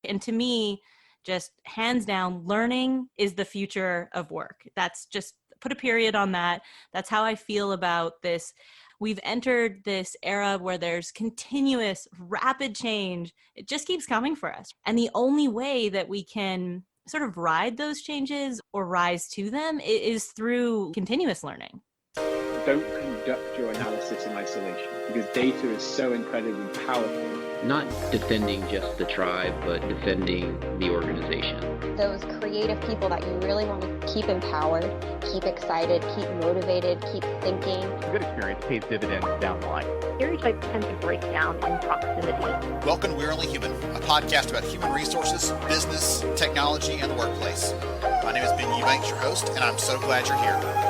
And to me, just hands down, learning is the future of work. That's just, put a period on that. That's how I feel about this. We've entered this era where there's continuous, rapid change. It just keeps coming for us. And the only way that we can sort of ride those changes or rise to them is through continuous learning. Don't conduct your analysis in isolation, because data is so incredibly powerful. Not defending just the tribe, but defending the organization. Those creative people that you really want to keep empowered, keep excited, keep motivated, keep thinking. A good experience pays dividends down the line. Stereotypes tend to break down in proximity. Welcome to We're Only Human, a podcast about human resources, business, technology, and the workplace. My name is Ben Eubanks, your host, and I'm so glad you're here.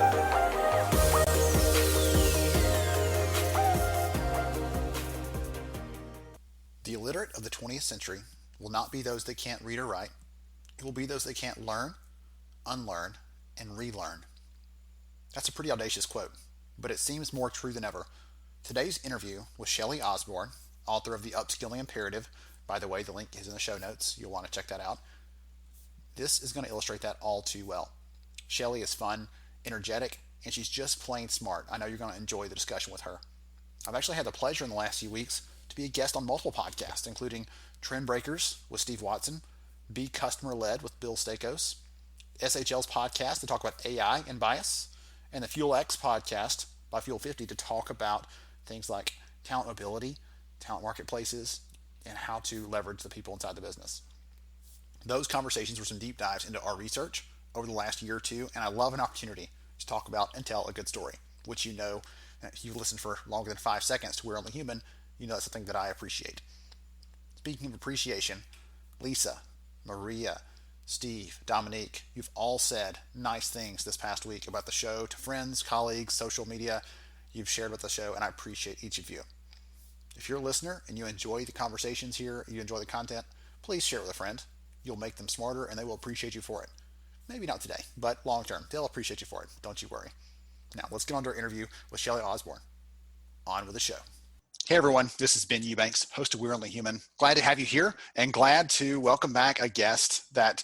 The illiterate of the 20th century will not be those that can't read or write. It will be those that can't learn, unlearn, and relearn. That's a pretty audacious quote, but it seems more true than ever. Today's interview with Shelley Osborne, author of the Upskilling Imperative. By the way, the link is in the show notes. You'll want to check that out. This is going to illustrate that all too well. Shelley is fun, energetic, and she's just plain smart. I know you're going to enjoy the discussion with her. I've actually had the pleasure in the last few weeks to be a guest on multiple podcasts, including Trend Breakers with Steve Watson, Be Customer Led with Bill Stakos, SHL's podcast to talk about AI and bias, and the Fuel X podcast by Fuel 50 to talk about things like talent mobility, talent marketplaces, and how to leverage the people inside the business. Those conversations were some deep dives into our research over the last year or two, and I love an opportunity to talk about and tell a good story, which you know, if you've listened for longer than 5 seconds to We're Only Human, you know that's something that I appreciate. Speaking of appreciation, Lisa, Maria, Steve, Dominique, you've all said nice things this past week about the show to friends, colleagues, social media. You've shared with the show, and I appreciate each of you. If you're a listener and you enjoy the conversations here, you enjoy the content, please share it with a friend. You'll make them smarter, and they will appreciate you for it. Maybe not today, but long term, they'll appreciate you for it. Don't you worry. Now, let's get on to our interview with Shelley Osborne. On with the show. Hey everyone, this is Ben Eubanks, host of We're Only Human. Glad to have you here and glad to welcome back a guest that,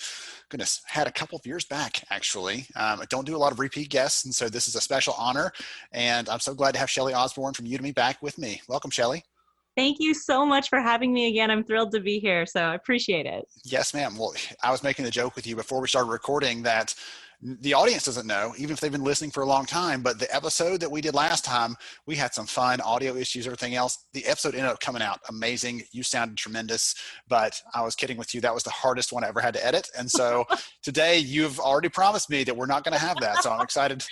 goodness, had a couple of years back actually. I don't do a lot of repeat guests, and so this is a special honor. And I'm so glad to have Shelley Osborne from Udemy back with me. Welcome, Shelley. Thank you so much for having me again. I'm thrilled to be here, so I appreciate it. Yes, ma'am. Well, I was making a joke with you before we started recording that the audience doesn't know, even if they've been listening for a long time, but the episode that we did last time, we had some fun audio issues, everything else. The episode ended up coming out amazing. You sounded tremendous, but I was kidding with you. That was the hardest one I ever had to edit. And so today you've already promised me that we're not going to have that. So I'm excited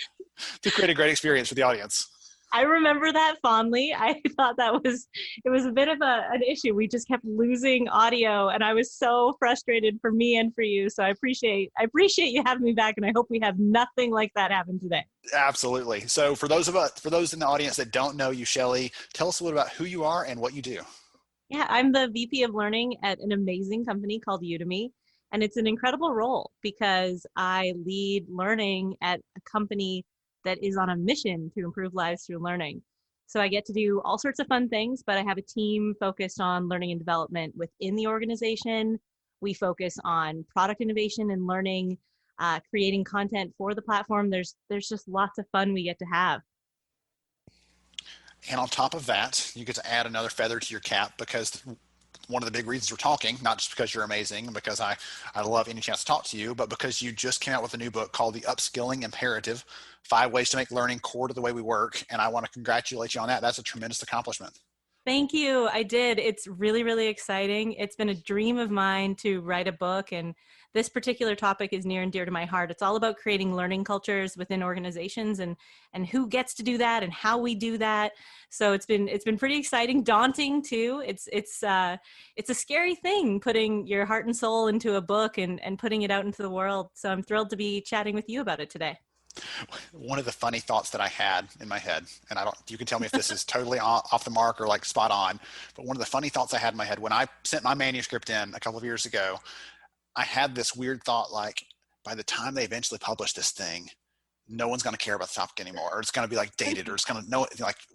to create a great experience for the audience. I remember that fondly. I thought it was a bit of an issue. We just kept losing audio, and I was so frustrated for me and for you. So I appreciate you having me back, and I hope we have nothing like that happen today. Absolutely. So for those in the audience that don't know you, Shelley, tell us a little about who you are and what you do. Yeah, I'm the VP of Learning at an amazing company called Udemy, and it's an incredible role because I lead learning at a company that is on a mission to improve lives through learning. So I get to do all sorts of fun things, but I have a team focused on learning and development within the organization. We focus on product innovation and learning, creating content for the platform. There's just lots of fun we get to have. And on top of that, you get to add another feather to your cap because one of the big reasons we're talking, not just because you're amazing and because I love any chance to talk to you, but because you just came out with a new book called the Upskilling Imperative, 5 Ways to Make Learning Core to the Way We Work. And I want to congratulate you on that. That's a tremendous accomplishment. Thank you. I did. It's really, really exciting. It's been a dream of mine to write a book, and this particular topic is near and dear to my heart. It's all about creating learning cultures within organizations and who gets to do that and how we do that. So it's been pretty exciting, daunting too. It's a scary thing putting your heart and soul into a book and putting it out into the world. So I'm thrilled to be chatting with you about it today. One of the funny thoughts that I had in my head, and you can tell me if this is totally off the mark or like spot on, but one of the funny thoughts I had in my head when I sent my manuscript in a couple of years ago, I had this weird thought like, by the time they eventually publish this thing, no one's going to care about the topic anymore, or it's going to be like dated, or it's going to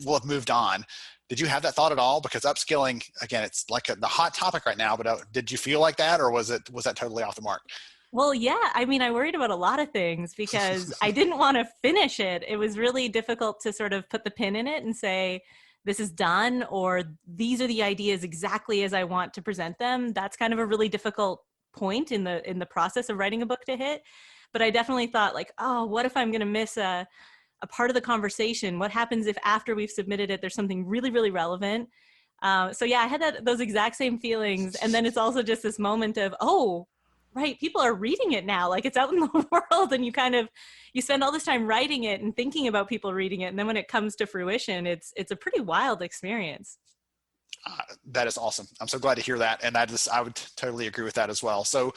we'll have moved on. Did you have that thought at all? Because upskilling, again, it's like the hot topic right now, but did you feel like that, or was that totally off the mark? Well, yeah, I mean, I worried about a lot of things because I didn't want to finish it. It was really difficult to sort of put the pin in it and say, this is done, or these are the ideas exactly as I want to present them. That's kind of a really difficult point in the process of writing a book to hit. But I definitely thought like, oh, what if I'm going to miss a part of the conversation? What happens if after we've submitted it, there's something really, really relevant? So yeah, I had those exact same feelings. And then it's also just this moment of, oh, right, people are reading it now. Like it's out in the world, and you spend all this time writing it and thinking about people reading it. And then when it comes to fruition, it's a pretty wild experience. That is awesome. I'm so glad to hear that. And I would totally agree with that as well. So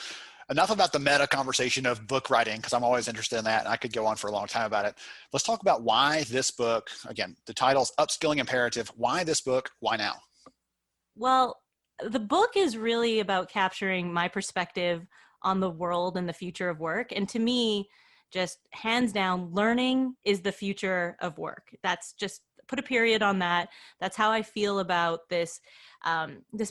enough about the meta conversation of book writing, because I'm always interested in that. And I could go on for a long time about it. Let's talk about why this book. Again, the title's Upskilling Imperative. Why this book? Why now? Well, the book is really about capturing my perspective on the world and the future of work. And to me, just hands down, learning is the future of work. That's just put a period on that. That's how I feel about this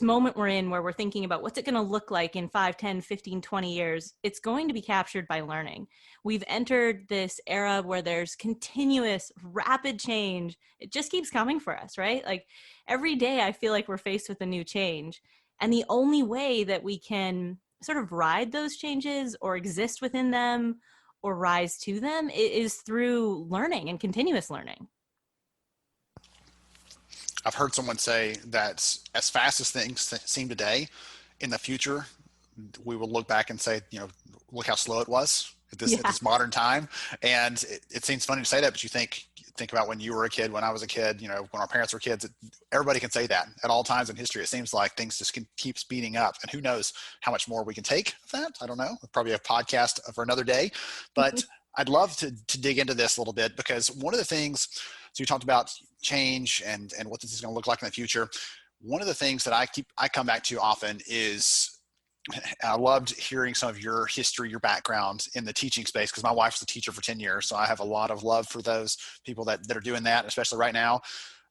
moment we're in, where we're thinking about what's it going to look like in 5, 10, 15, 20 years. It's going to be captured by learning. We've entered this era where there's continuous rapid change. It just keeps coming for us, right? Like every day I feel like we're faced with a new change. And the only way that we can sort of ride those changes or exist within them or rise to them is through learning and continuous learning. I've heard someone say that as fast as things seem today, in the future, we will look back and say, look how slow it was at this modern time. And it seems funny to say that, but you think about when you were a kid, when I was a kid, when our parents were kids, everybody can say that at all times in history. It seems like things just can keep speeding up, and who knows how much more we can take of that. I don't know. Probably a podcast for another day, but I'd love to dig into this a little bit, because one of the things, so you talked about change and what this is going to look like in the future. One of the things that I come back to often is, I loved hearing some of your history, your background in the teaching space, because my wife was a teacher for 10 years. So I have a lot of love for those people that are doing that, especially right now.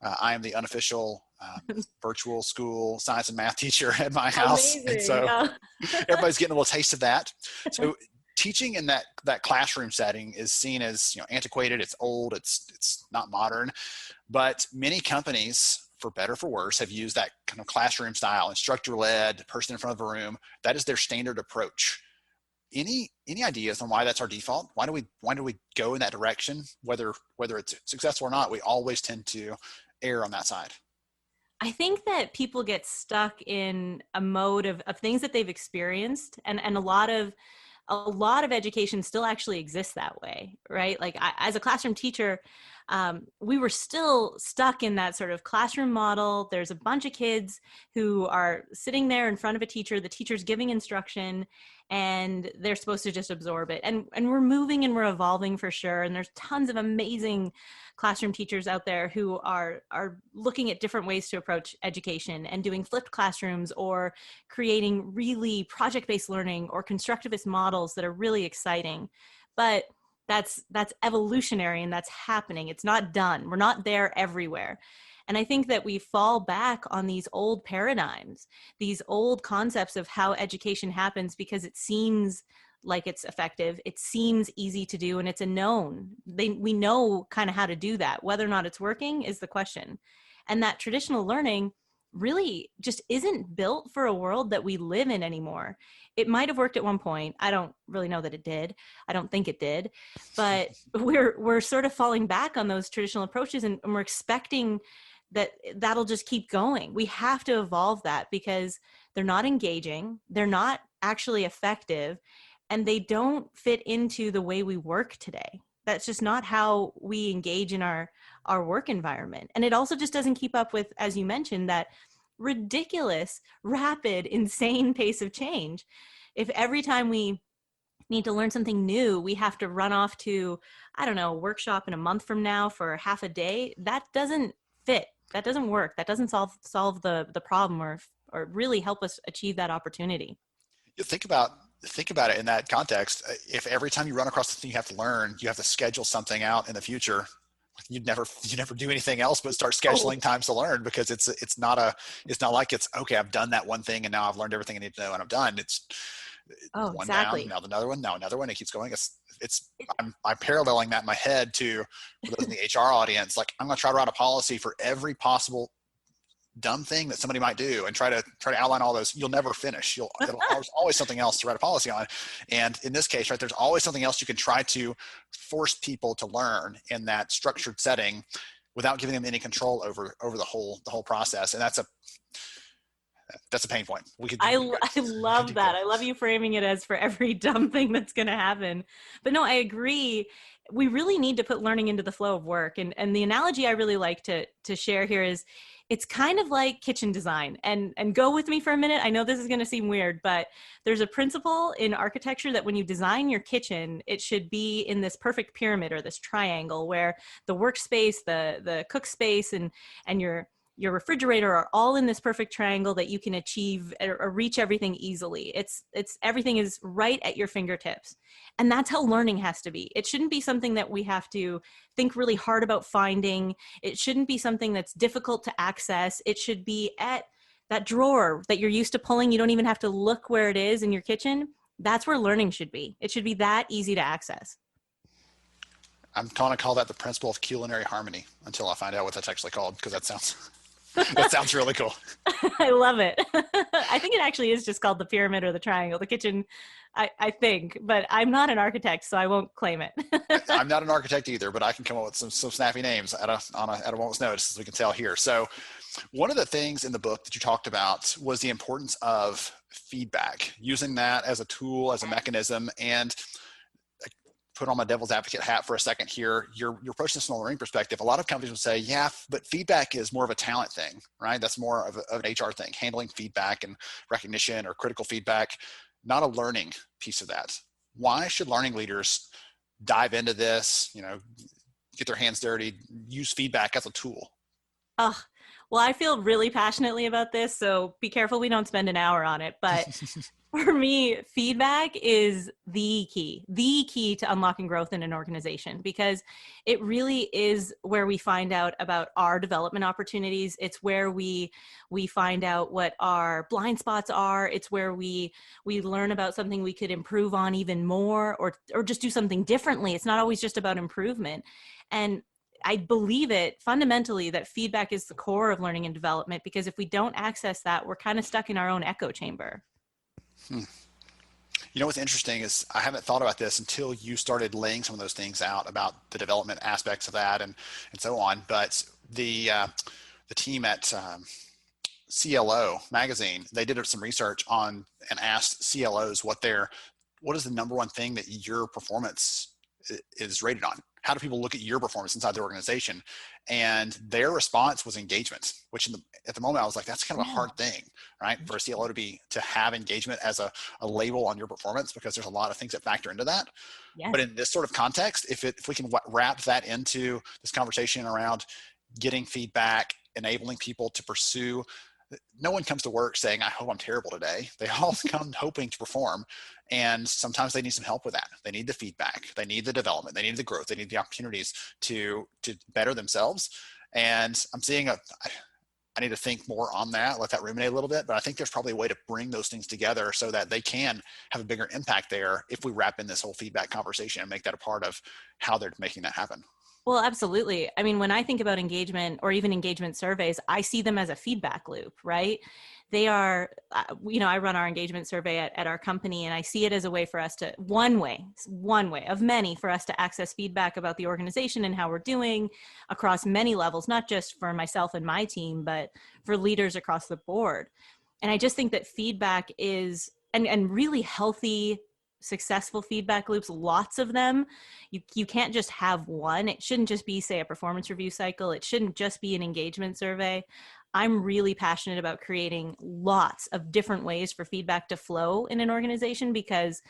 I am the unofficial virtual school science and math teacher at my house. Amazing. And so everybody's getting a little taste of that. So teaching in that classroom setting is seen as antiquated, it's old, it's not modern. But many companies, for better or for worse, have used that kind of classroom style, instructor-led, person in front of a room. That is their standard approach. Any ideas on why that's our default? Why do we go in that direction? Whether it's successful or not, we always tend to err on that side. I think that people get stuck in a mode of things that they've experienced, and a lot of education still actually exists that way, right? Like as a classroom teacher, we were still stuck in that sort of classroom model. There's a bunch of kids who are sitting there in front of a teacher, the teacher's giving instruction, and they're supposed to just absorb it. And we're moving and we're evolving for sure. And there's tons of amazing classroom teachers out there who are looking at different ways to approach education and doing flipped classrooms or creating really project-based learning or constructivist models that are really exciting. But that's evolutionary, and that's happening. It's not done. We're not there everywhere. And I think that we fall back on these old paradigms, these old concepts of how education happens, because it seems like it's effective. It seems easy to do, and it's a known. We know kind of how to do that. Whether or not it's working is the question. And that traditional learning really just isn't built for a world that we live in anymore. It might have worked at one point. I don't really know that it did. I don't think it did. But we're sort of falling back on those traditional approaches, and we're expecting that'll just keep going. We have to evolve that, because they're not engaging, they're not actually effective, and they don't fit into the way we work today. That's just not how we engage in our work environment. And it also just doesn't keep up with, as you mentioned, that ridiculous, rapid, insane pace of change. If every time we need to learn something new, we have to run off to, I don't know, a workshop in a month from now for half a day, that doesn't fit. That doesn't work. That doesn't solve the problem or really help us achieve that opportunity. You think about it in that context. If every time you run across the thing you have to learn, you have to schedule something out in the future, you never do anything else but start scheduling times to learn, because it's not like it's okay, I've done that one thing and now I've learned everything I need to know and I'm done. It's one exactly. down, now another one, now another one. It keeps going. I'm paralleling that in my head to, for those in the HR audience, like I'm going to try to write a policy for every possible dumb thing that somebody might do and try to outline all those. You'll never finish. There's always something else to write a policy on. And in this case, right, there's always something else you can try to force people to learn in that structured setting without giving them any control over the whole process. And that's a pain point. I love that. I love you framing it as for every dumb thing that's going to happen. But no, I agree. We really need to put learning into the flow of work. And the analogy I really like to share here is, it's kind of like kitchen design. And go with me for a minute. I know this is going to seem weird, but there's a principle in architecture that when you design your kitchen, it should be in this perfect pyramid or this triangle where the workspace, the cook space, and your refrigerator are all in this perfect triangle that you can achieve or reach everything easily. It's everything is right at your fingertips. And that's how learning has to be. It shouldn't be something that we have to think really hard about finding. It shouldn't be something that's difficult to access. It should be at that drawer that you're used to pulling. You don't even have to look where it is in your kitchen. That's where learning should be. It should be that easy to access. I'm going to call that the principle of culinary harmony until I find out what that's actually called, because that sounds really cool. I love it. I think it actually is just called the pyramid or the triangle, the kitchen, I think, but I'm not an architect, so I won't claim it. I'm not an architect either, but I can come up with some snappy names at a moment's notice, as we can tell here. So one of the things in the book that you talked about was the importance of feedback, using that as a tool, as a mechanism. And put on my devil's advocate hat for a second here. Your approach this from a learning perspective, a lot of companies will say, yeah, but feedback is more of a talent thing, right? That's more of an HR thing, handling feedback and recognition or critical feedback, not a learning piece of that. Why should learning leaders dive into this, get their hands dirty, use feedback as a tool? Well, I feel really passionately about this, so be careful we don't spend an hour on it. But for me, feedback is the key to unlocking growth in an organization, because it really is where we find out about our development opportunities. It's where we find out what our blind spots are. It's where we learn about something we could improve on even more, or just do something differently. It's not always just about improvement. And I believe it fundamentally that feedback is the core of learning and development, because if we don't access that, we're kind of stuck in our own echo chamber. You know what's interesting is I haven't thought about this until you started laying some of those things out about the development aspects of that and so on. But the team at CLO magazine, they did some research on and asked CLOs what is the number one thing that your performance is rated on. How do people look at your performance inside the organization? And their response was engagement, which at the moment I was like, that's kind of a hard thing, right? For a CLO to have engagement as a label on your performance, because there's a lot of things that factor into that. Yes. But in this sort of context, if we can wrap that into this conversation around getting feedback, enabling people to pursue, no one comes to work saying, I hope I'm terrible today. They all come hoping to perform. And sometimes they need some help with that. They need the feedback. They need the development. They need the growth. They need the opportunities to better themselves. And I'm seeing I need to think more on that, let that ruminate a little bit. But I think there's probably a way to bring those things together so that they can have a bigger impact there if we wrap in this whole feedback conversation and make that a part of how they're making that happen. Well, absolutely. I mean, when I think about engagement or even engagement surveys, I see them as a feedback loop, right? They are, I run our engagement survey at our company, and I see it as a way for us to, one way of many for us to access feedback about the organization and how we're doing across many levels, not just for myself and my team, but for leaders across the board. And I just think that feedback is, and really healthy, successful feedback loops, lots of them. You can't just have one. It shouldn't just be, say, a performance review cycle. It shouldn't just be an engagement survey. I'm really passionate about creating lots of different ways for feedback to flow in an organization, because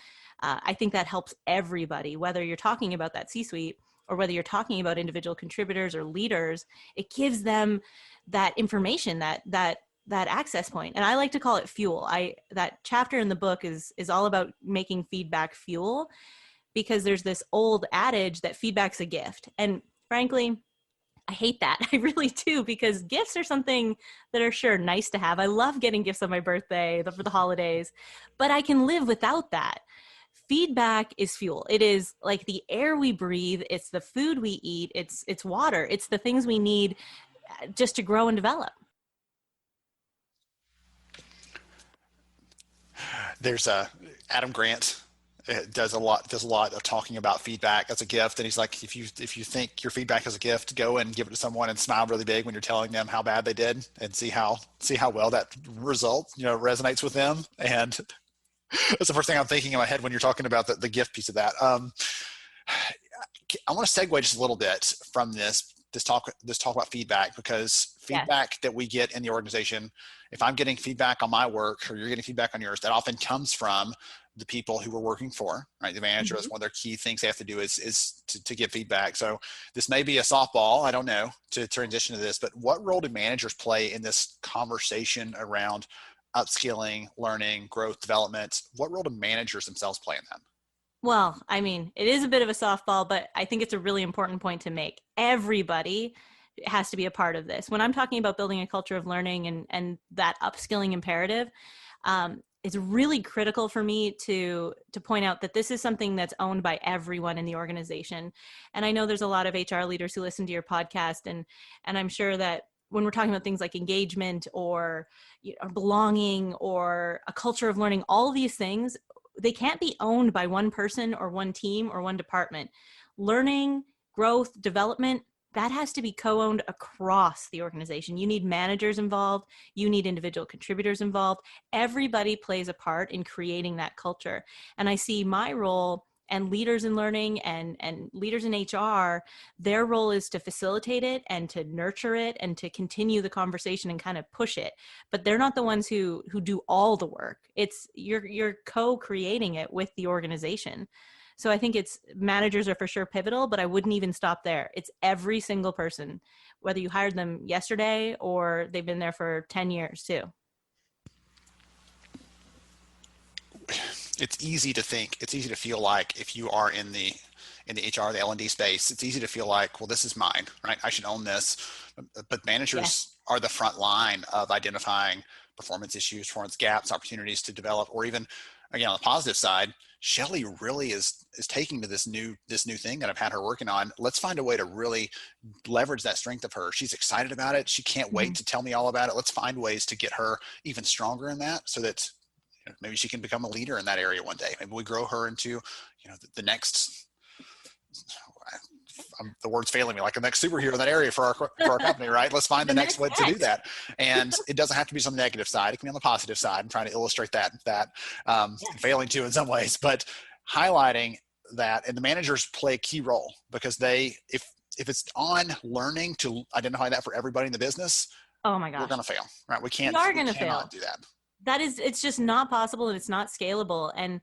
I think that helps everybody, whether you're talking about that C-suite or whether you're talking about individual contributors or leaders. It gives them that information, that access point. And I like to call it fuel. That chapter in the book is all about making feedback fuel, because there's this old adage that feedback's a gift. And frankly, I hate that. I really do, because gifts are something that are sure nice to have. I love getting gifts on my birthday, for the holidays, but I can live without that. Feedback is fuel. It is like the air we breathe. It's the food we eat. It's water. It's the things we need just to grow and develop. There's Adam Grant does a lot of talking about feedback as a gift, and he's like, if you think your feedback is a gift, go and give it to someone and smile really big when you're telling them how bad they did, and see how well that result resonates with them. And that's the first thing I'm thinking in my head when you're talking about the gift piece of that. I want to segue just a little bit from this talk about feedback, because feedback that we get in the organization, if I'm getting feedback on my work or you're getting feedback on yours, that often comes from the people who we're working for, right? The manager is one of their key things they have to do is to give feedback. So this may be a softball, I don't know, to transition to this, but what role do managers play in this conversation around upskilling, learning, growth, development? What role do managers themselves play in that? Well, I mean, it is a bit of a softball, but I think it's a really important point to make. Everybody has to be a part of this. When I'm talking about building a culture of learning and that upskilling imperative, it's really critical for me to point out that this is something that's owned by everyone in the organization. And I know there's a lot of HR leaders who listen to your podcast, and I'm sure that when we're talking about things like engagement or belonging or a culture of learning, all these things, they can't be owned by one person or one team or one department. Learning, growth, development, that has to be co-owned across the organization. You need managers involved. You need individual contributors involved. Everybody plays a part in creating that culture. And I see my role, and leaders in learning and leaders in HR, their role is to facilitate it and to nurture it and to continue the conversation and kind of push it. But they're not the ones who do all the work. It's you're co-creating it with the organization. So I think managers are for sure pivotal, but I wouldn't even stop there. It's every single person, whether you hired them yesterday or they've been there for 10 years too. It's easy to feel like if you are in the HR, the L&D space, it's easy to feel like, well, this is mine, right? I should own this. But managers are the front line of identifying performance issues, performance gaps, opportunities to develop, or even, again, on the positive side, Shelley really is taking to this new thing that I've had her working on. Let's find a way to really leverage that strength of her. She's excited about it. She can't wait to tell me all about it. Let's find ways to get her even stronger in that, so that maybe she can become a leader in that area one day. Maybe we grow her into, the next, the word's failing me, like the next superhero in that area for our company, right? Let's find the next way to do that. And it doesn't have to be some negative side. It can be on the positive side. I'm trying to illustrate that failing to in some ways, but highlighting that. And the managers play a key role, because if it's on learning to identify that for everybody in the business, oh my gosh, we're going to fail, right? We cannot do that. It's just not possible, and it's not scalable. And,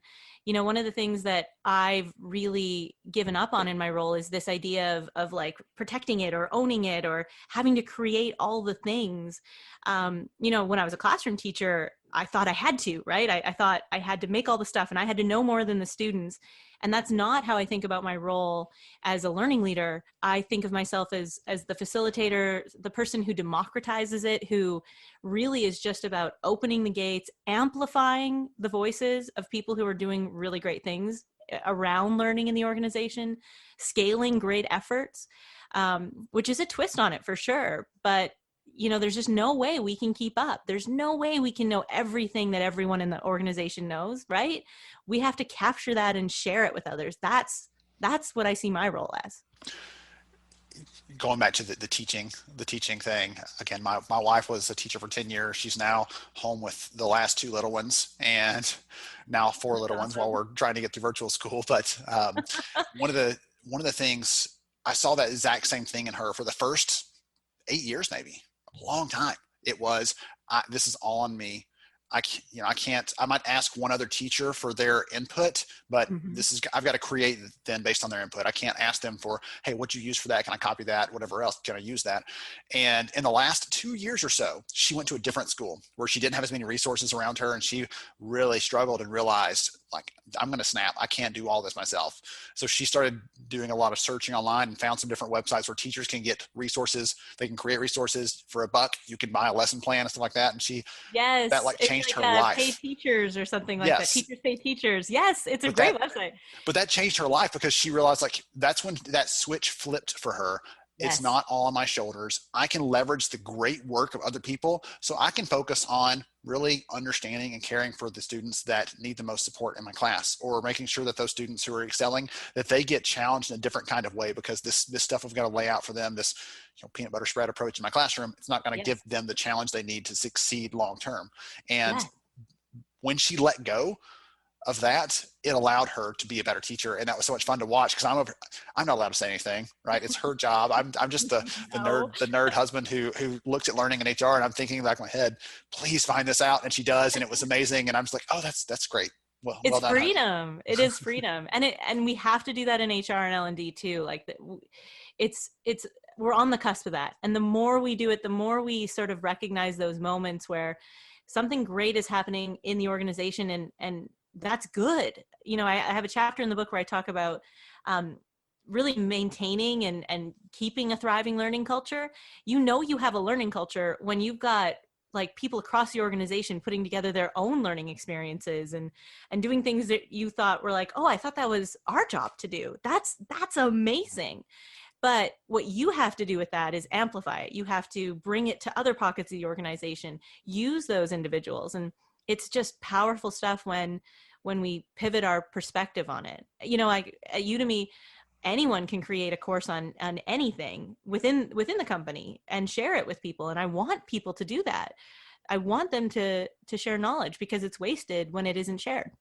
one of the things that I've really given up on in my role is this idea of like protecting it or owning it or having to create all the things. When I was a classroom teacher, I thought I had to, right? I thought I had to make all the stuff and I had to know more than the students. And that's not how I think about my role as a learning leader. I think of myself as the facilitator, the person who democratizes it, who really is just about opening the gates, amplifying the voices of people who are doing really great things around learning in the organization, scaling great efforts, which is a twist on it for sure. But there's just no way we can keep up. There's no way we can know everything that everyone in the organization knows, right? We have to capture that and share it with others. That's what I see my role as. Going back to the teaching thing again, my wife was a teacher for 10 years. She's now home with the last 2 little ones, and now 4 little ones while we're trying to get through virtual school. But one of the things, I saw that exact same thing in her for the first 8 years, maybe a long time. It was, this is all on me. I might ask one other teacher for their input, but I've got to create then based on their input. I can't ask them for, hey, what'd you use for that? Can I copy that? Whatever else, can I use that? And in the last 2 years or so, she went to a different school where she didn't have as many resources around her, and she really struggled and realized like, I'm going to snap. I can't do all this myself. So she started doing a lot of searching online and found some different websites where teachers can get resources. They can create resources for $1. You can buy a lesson plan and stuff like that. And that Yes, like it's changed like her life. Pay Teachers or something like that. Yes. Teachers Pay Teachers. Yes, it's a But great website. But that changed her life because she realized, like, that's when that switch flipped for her. Yes. It's not all on my shoulders. I can leverage the great work of other people so I can focus on really understanding and caring for the students that need the most support in my class, or making sure that those students who are excelling, that they get challenged in a different kind of way, because this stuff I've got to lay out for them, this peanut butter spread approach in my classroom, it's not going to give them the challenge they need to succeed long term. And when she let go of that, it allowed her to be a better teacher. And that was so much fun to watch, because I'm not allowed to say anything, right? It's her job. I'm just the nerd husband who looks at learning in HR, and I'm thinking back in my head, please find this out. And she does, and it was amazing. And I'm just like, oh, that's great. Well done, freedom. It is freedom. And we have to do that in HR and L&D too. Like we're on the cusp of that. And the more we do it, the more we sort of recognize those moments where something great is happening in the organization, and that's good. I have a chapter in the book where I talk about really maintaining and keeping a thriving learning culture. You have a learning culture when you've got like people across the organization putting together their own learning experiences and doing things that you thought were like, oh, I thought that was our job to do. That's amazing. But what you have to do with that is amplify it. You have to bring it to other pockets of the organization, use those individuals. And it's just powerful stuff when we pivot our perspective on it. Like at Udemy, anyone can create a course on anything within the company and share it with people. And I want people to do that. I want them to share knowledge, because it's wasted when it isn't shared.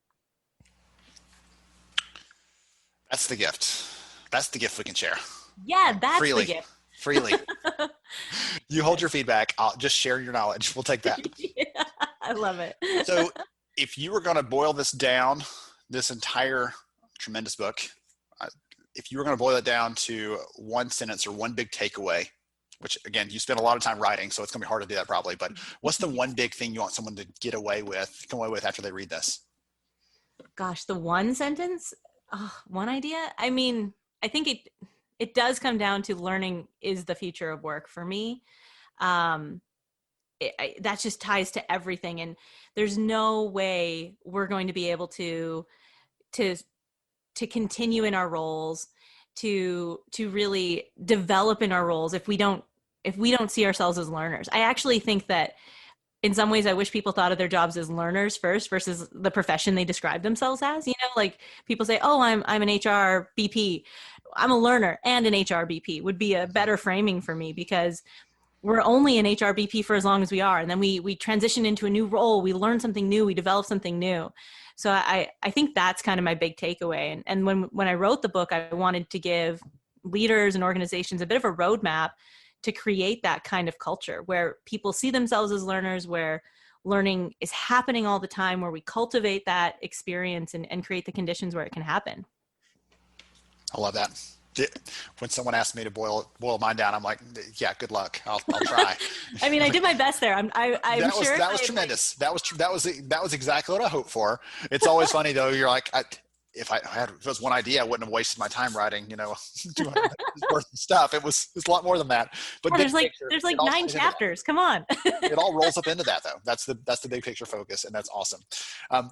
That's the gift. That's the gift we can share. Yeah, that's freely. the gift. Freely. You hold your feedback. I'll just share your knowledge. We'll take that. Yeah, I love it. So if you were going to boil this down, this entire tremendous book, if you were going to boil it down to one sentence or one big takeaway, which again, you spend a lot of time writing, so it's going to be hard to do that probably, but what's the one big thing you want someone to come away with after they read this? Gosh, the one sentence, one idea. I mean, I think it does come down to learning is the future of work for me. That just ties to everything. And there's no way we're going to be able to continue in our roles, to really develop in our roles if we don't see ourselves as learners. I actually think that in some ways I wish people thought of their jobs as learners first versus the profession they describe themselves as. Like people say, oh, I'm an HR BP. I'm a learner and an HR BP would be a better framing for me, because we're only an HR BP for as long as we are. And then we transition into a new role. We learn something new. We develop something new. So I think that's kind of my big takeaway. And when I wrote the book, I wanted to give leaders and organizations a bit of a roadmap to create that kind of culture where people see themselves as learners, where learning is happening all the time, where we cultivate that experience and create the conditions where it can happen. I love that. When someone asks me to boil mine down, I'm like, yeah, good luck. I'll try. I mean, I did my best there. I'm sure that was tremendous. That was exactly what I hoped for. It's always funny though. You're like, if it was one idea, I wouldn't have wasted my time writing, 200 pages worth of stuff. It was a lot more than that. But there's like 9 chapters. Come on. It all rolls up into that though. That's the big picture focus, and that's awesome.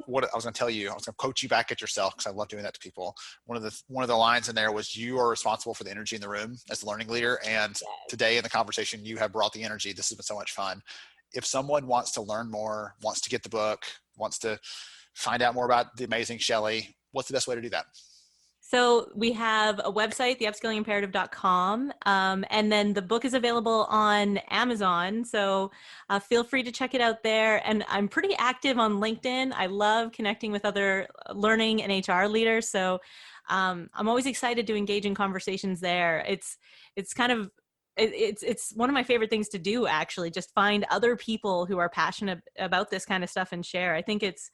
What I was going to tell you, I was going to coach you back at yourself, because I love doing that to people. One of the lines in there was, you are responsible for the energy in the room as the learning leader. And today in the conversation, you have brought the energy. This has been so much fun. If someone wants to learn more, wants to get the book, wants to find out more about the amazing Shelley, what's the best way to do that? So we have a website, theupskillingimperative.com, and then the book is available on Amazon. So feel free to check it out there. And I'm pretty active on LinkedIn. I love connecting with other learning and HR leaders. So I'm always excited to engage in conversations there. It's one of my favorite things to do, actually, just find other people who are passionate about this kind of stuff and share. I think it's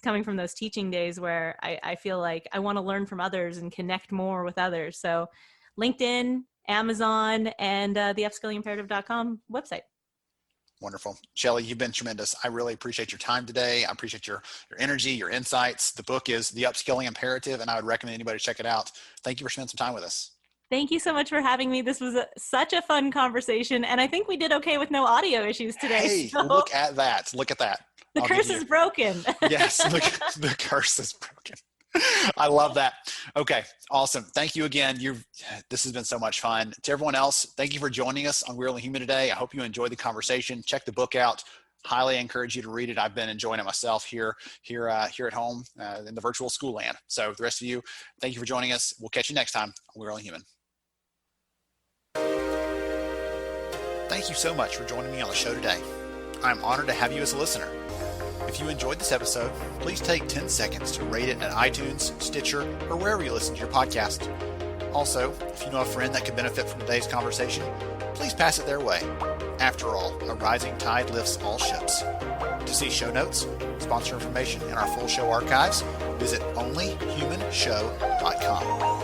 coming from those teaching days where I feel like I want to learn from others and connect more with others. So LinkedIn, Amazon, and the upskillingimperative.com website. Wonderful. Shelley, you've been tremendous. I really appreciate your time today. I appreciate your energy, your insights. The book is The Upskilling Imperative, and I would recommend anybody check it out. Thank you for spending some time with us. Thank you so much for having me. This was such a fun conversation, and I think we did okay with no audio issues today. Hey, so look at that. Look at that. the curse is broken. Yes, the curse is broken. I love that. Okay, awesome. Thank you again. This has been so much fun. To everyone else, thank you for joining us on We're Only Human today. I hope you enjoyed the conversation. Check the book out. Highly encourage you to read it. I've been enjoying it myself here at home in the virtual school land. So the rest of you, thank you for joining us. We'll catch you next time on We're Only Human. Thank you so much for joining me on the show today. I'm honored to have you as a listener. If you enjoyed this episode, please take 10 seconds to rate it at iTunes, Stitcher, or wherever you listen to your podcast. Also, if you know a friend that could benefit from today's conversation, please pass it their way. After all, a rising tide lifts all ships. To see show notes, sponsor information, and our full show archives, visit onlyhumanshow.com.